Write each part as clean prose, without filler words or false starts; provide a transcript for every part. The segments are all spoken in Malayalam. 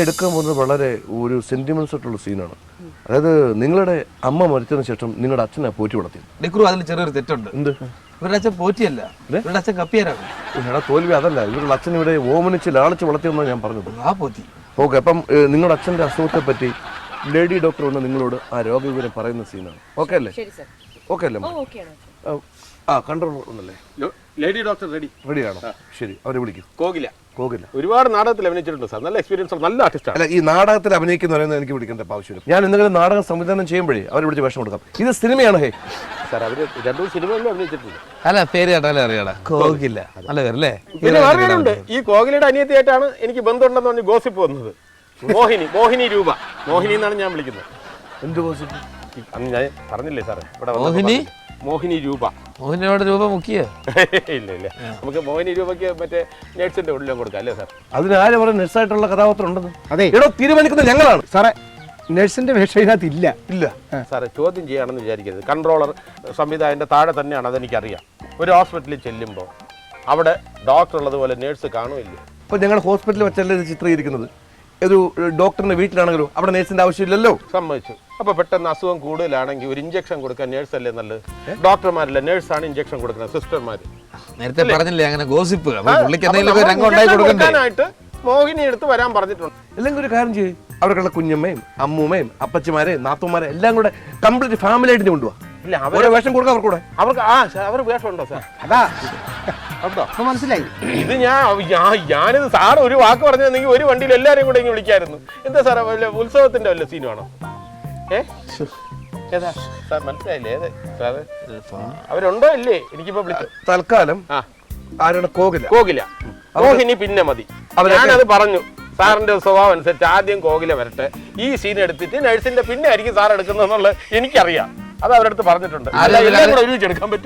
എടുക്കാൻ പോകുന്നത് വളരെ ഒരു സെന്റിമെന്റ്സ് ആയിട്ടുള്ള സീനാണ്. അതായത് നിങ്ങളുടെ അമ്മ മരിച്ചതിന് ശേഷം നിങ്ങളുടെ അച്ഛനെ പോറ്റി വളർത്തി. ഡിക്രു അതിൽ ചെറിയൊരു തെറ്റുണ്ട്. എന്ത്? ഇവരുടെ അച്ഛൻ പോറ്റിയല്ല, ഇവരുടെ അച്ഛൻ കപ്പിയാരാണ്. എടാ തോൽവി അതല്ല, ഇവരുടെ അച്ഛൻ ഇവിടെ ഓമനിച്ച് ലാളിച്ച് വളർത്തിയെന്നാണ് ഞാൻ പറഞ്ഞത്. ആ പോറ്റി. ഓക്കെ, അപ്പം നിങ്ങളുടെ അച്ഛൻ്റെ അസുഖത്തെ പറ്റി ലേഡി ഡോക്ടർ വന്ന് നിങ്ങളോട് ആ രോഗവിവരം പറയുന്ന സീനാണ്. ഓക്കെ അല്ലേ? ഓക്കെ അല്ലേ? ആ കൺട്രോൾ ഉണ്ടല്ലേ? ലേഡി ഡോക്ടർ റെഡിയാണോ? ശരി, അവരെ വിളിക്കും. കോകില കോകില ഒരുപാട് നാടകത്തിൽ അഭിനയിച്ചിട്ടുണ്ട് സാർ. നല്ല എക്സ്പീരിയൻസ്, നല്ല ആർട്ടിസ്റ്റാണ്. അല്ല, ഈ നാടകത്തിൽ അഭിനയിക്കുന്ന പറയുന്നത് എനിക്ക് വിളിക്കേണ്ട ആവശ്യമില്ല. ഞാൻ എന്തെങ്കിലും നാടകം സംവിധാനം ചെയ്യുമ്പോഴേ അവർ വിളിച്ച് വേഷം കൊടുക്കാം. ഇത് സിനിമയാണ്. ഹേ സാർ, അവര് രണ്ടു സിനിമകളിലും അഭിനയിച്ചിട്ടുണ്ട്. അല്ല, പേര് കേട്ടാലേ അറിയാടാ, കോകില. നല്ല പേരല്ലേ? പിന്നെ വേറെയുണ്ട്. ഈ കോകിലയുടെ അനിയത്തിയായിട്ടാണ് എനിക്ക് ബന്ധമുണ്ടെന്ന് പറഞ്ഞ് ഗോസിപ്പ് വന്നത്. മോഹിനി രൂപ. മോഹിനി എന്നാണ് ഞാൻ വിളിക്കുന്നത്. എന്ത് ഗോസിപ്പ്? അന്ന് ഞാൻ പറഞ്ഞില്ലേ സാറേ, ഇവിടെ മോഹിനി രൂപ. മോഹിനിയോട് രൂപ മുക്കിയോ? ഇല്ല, നമുക്ക് മോഹിനി രൂപയ്ക്ക് മറ്റേ നേഴ്സിന്റെ ഉള്ളിലും കൊടുക്കാം അല്ലേ സാർ? അതിന് ആര് പറഞ്ഞ നഴ്സായിട്ടുള്ള കഥാപാത്രം ഉണ്ടെന്ന്? അതെ, ഇവിടെ തീരുമാനിക്കുന്നത് ഞങ്ങളാണ് സാറേ. നഴ്സിന്റെ വേഷം ഇതിനകത്ത് ഇല്ല. സാറേ, ചോദ്യം ചെയ്യുകയാണെന്ന് വിചാരിക്കരുത്. കൺട്രോളർ സംവിധായകന്റെ താഴെ തന്നെയാണ്, അതെനിക്കറിയാം. ഒരു ഹോസ്പിറ്റലിൽ ചെല്ലുമ്പോൾ അവിടെ ഡോക്ടർ ഉള്ളതുപോലെ നേഴ്സ് കാണുമില്ല. ഇപ്പൊ ഞങ്ങൾ ഹോസ്പിറ്റലിൽ വെച്ചല്ലേ ഇത് ചിത്രീകരിക്കുന്നത്. ഒരു ഡോക്ടറിന്റെ വീട്ടിലാണെങ്കിലും അവിടെ നേഴ്സിന്റെ ആവശ്യമില്ലല്ലോ. സമ്മതിച്ചു. അപ്പൊ പെട്ടെന്ന് അസുഖം കൂടുതലാണെങ്കിൽ ഒരു ഇഞ്ചക്ഷൻ കൊടുക്കാൻ നേഴ്സ് അല്ലേ നല്ലത്? ഡോക്ടർമാരല്ല, നേഴ്സാണ് ഇഞ്ചക്ഷൻ കൊടുക്കുന്നത്, സിസ്റ്റർമാര്. നേരത്തെ പറഞ്ഞില്ലേ അങ്ങനെ ഗോസിപ്പ്? കൊടുക്കാനായിട്ട് മോഹിനി എടുത്ത് വരാൻ പറഞ്ഞിട്ടുണ്ട്. അല്ലെങ്കിൽ ഒരു കാര്യം ചെയ്യും, അവർക്കുള്ള കുഞ്ഞമ്മയും അമ്മൂമ്മയും അപ്പച്ചിമാരെയും നാത്തുമാരെയും എല്ലാം കൂടെ കംപ്ലീറ്റ് ഫാമിലി ആയിട്ട് കൊണ്ടുപോവാ. ഇല്ല, അവരെ വേഷം കൊടുക്കാം അവർക്കൂടെ. അവർ വേഷം ഉണ്ടോ സാർ? അതാ മനസ്സിലായി. ഇത് ഞാനിത് സാറ് ഒരു വാക്ക് പറഞ്ഞെങ്കിൽ ഒരു വണ്ടിയിൽ എല്ലാരെയും കൂടെ ഇങ്ങനെ വിളിക്കായിരുന്നു. എന്താ സാറേ, വല്ല ഉത്സവത്തിന്റെ വല്ല സീനുമാണോ? ഏതാ സാർ? മനസ്സിലായില്ലേ? ഏത് സാറ്? അവരുണ്ടോ ഇല്ലേ? എനിക്കിപ്പോ തൽക്കാലം ആരാണ്? കോകില. മോഹിനി പിന്നെ മതി. ഞാനത് പറഞ്ഞു. സാറിന്റെ സ്വഭാവം അനുസരിച്ച് ആദ്യം കോകില വരട്ടെ, ഈ സീൻ എടുത്തിട്ട് നഴ്സിന്റെ പിന്നെ ആയിരിക്കും സാർ എടുക്കുന്നതെന്നുള്ളത് എനിക്കറിയാം. അത് അവരുടെ അടുത്ത് പറഞ്ഞിട്ടുണ്ട്.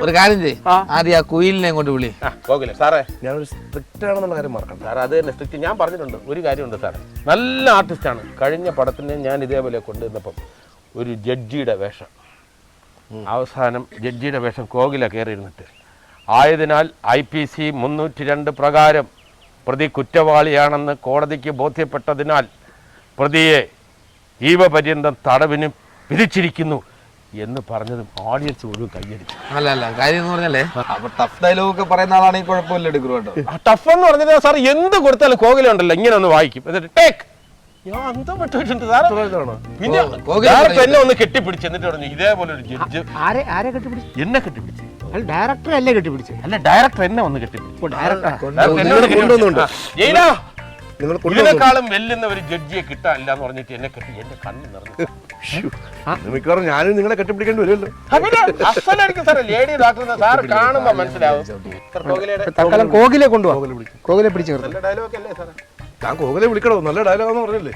ഒരു കാര്യം ചെയ്യും, ആദ്യം ആ കുയിലിനെ കൊണ്ട് വിളി. കോകില സാറേ, ഞാനൊരു സ്ട്രിക്റ്റ് ആണെന്നുള്ള കാര്യം മറക്കണ്ട സാർ. അത് തന്നെ സ്ട്രിക്റ്റ്. ഞാൻ പറഞ്ഞിട്ടുണ്ട്. ഒരു കാര്യമുണ്ട് സാറേ, നല്ല ആർട്ടിസ്റ്റാണ്. കഴിഞ്ഞ പടത്തിന് ഞാൻ ഇതേപോലെ കൊണ്ടുവന്നപ്പം ഒരു ജഡ്ജിയുടെ വേഷം, അവസാനം ജഡ്ജിയുടെ വേഷം കോകില കയറിയിരുന്നിട്ട്, ആയതിനാൽ IPC 302 പ്രകാരം പ്രതി കുറ്റവാളിയാണെന്ന് കോടതിക്ക് ബോധ്യപ്പെട്ടതിനാൽ പ്രതിയെ ജീവപര്യന്തം തടവിന് വിധിച്ചിരിക്കുന്നു എന്ന് പറഞ്ഞതും ഓഡിയൻസ് മുഴുവൻ കയ്യടിച്ചു. അല്ല, കാര്യം എന്ന് പറഞ്ഞാലേ ടഫ് ഡയലോഗ് ഒക്കെ പറയുന്ന ആളാണെങ്കിൽ കുഴപ്പമില്ല എടുക്കൂ കേട്ടോ. ടഫ് എന്ന് പറഞ്ഞാൽ സാർ എന്ത് കൊടുത്താലും കോകില ഉണ്ടല്ലോ ഇങ്ങനെ ഒന്ന് വായിക്കും, എന്നിട്ട് ടേക്ക്. ഞാൻ അന്തം വിട്ടിട്ടുണ്ട് സാർ. പിന്നെ എന്നെ ഒന്ന് കെട്ടിപ്പിടിച്ച് എന്നിട്ട് പറഞ്ഞു ഇതേപോലെ ഒരു ജഡ്ജ് എന്നെ കെട്ടിപ്പിടിച്ചു. ഡയറക്ടർ അല്ലേ കെട്ടിപ്പിടിച്ചു? അല്ല, ഡയറക്ടർ എന്നെ ഒന്ന് കെട്ടിപ്പിടിച്ചു. ഇതിനേക്കാളും വെല്ലുന്ന ഒരു ജഡ്ജിയെ കിട്ടാനില്ല എന്ന് പറഞ്ഞിട്ട് എന്നെ കെട്ടി എന്റെ കണ്ണ് നിറഞ്ഞു. മിക്കവാറും ഞാനും നിങ്ങളെ കെട്ടിപ്പിടിക്കേണ്ടി വരുമല്ലോ. അസലായിരിക്കും സാറേ. ലേഡി ഡോക്ടർ സാർ കാണുമ്പോ മനസ്സിലാവും. തൽക്കാലം കോകിലെ കൊണ്ടുപോകാം. കോകിലെ പിടിച്ചു. നല്ല ഡയലോഗ് അല്ലേ സാറേ? ഞാൻ കോകിലെ വിളിക്കണോ? നല്ല ഡയലോഗാന്ന് പറഞ്ഞില്ലേ?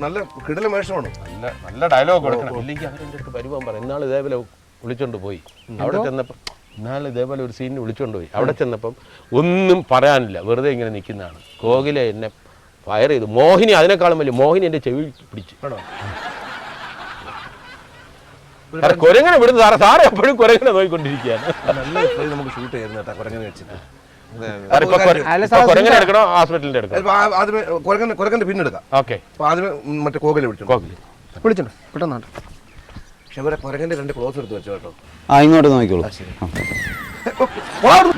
നല്ല കിടല വേഷമാണ്. നല്ല ഡയലോഗ് കൊടുക്കണം. ഇല്ലെങ്കിൽ അവരെന്റെ അടുത്ത് പരിഭവം പറയും. ഇന്നാൾ ഇതേപോലെ വിളിച്ചോണ്ട് പോയി. അവിടെ ചെന്നപ്പം ഇതേപോലെ ഒരു സീനിന് വിളിച്ചോണ്ട് പോയി. അവിടെ ചെന്നപ്പം ഒന്നും പറയാനില്ല, വെറുതെ ഇങ്ങനെ നിൽക്കുന്നതാണ്. കോകില എന്നെ ഫയർ ചെയ്തു. മോഹിനി അതിനേക്കാളും വലിയ മോഹിനി എന്റെ ചെവി പിടിച്ചു. കൊരങ്ങനെ വിടുന്നു സാറേ. സാറ് എപ്പോഴും കൊരങ്ങനെ നോക്കിക്കൊണ്ടിരിക്കുകയാണ്. നമുക്ക് ഷൂട്ട് ചെയ്യുന്ന കേട്ടാ കൊരങ്ങനെ വെച്ചിട്ട്. കൊരങ്ങനെ എടുക്കണോ ഹോസ്പിറ്റലിന്റെ എടുക്കണം? ആദ്യമേ കൊരങ്ങന്റെ പിന്നെടുക്കാം. ഓക്കെ, ആദ്യമേ മറ്റേ കോകിലെ വിളിച്ചിട്ടുണ്ട്. പെട്ടെന്ന്. പക്ഷെ അവരെ കൊരങ്ങന്റെ 2 ക്ലോസ് എടുത്ത് വെച്ചോ കേട്ടോ. ഇങ്ങോട്ട് നോക്കിക്കോളൂ.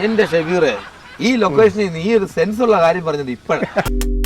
എന്റെ ഷബീറെ, ഈ ലൊക്കേഷനിൽ നീ ഒരു സെൻസ് ഉള്ള കാര്യം പറഞ്ഞത് ഇപ്പോഴാണ്.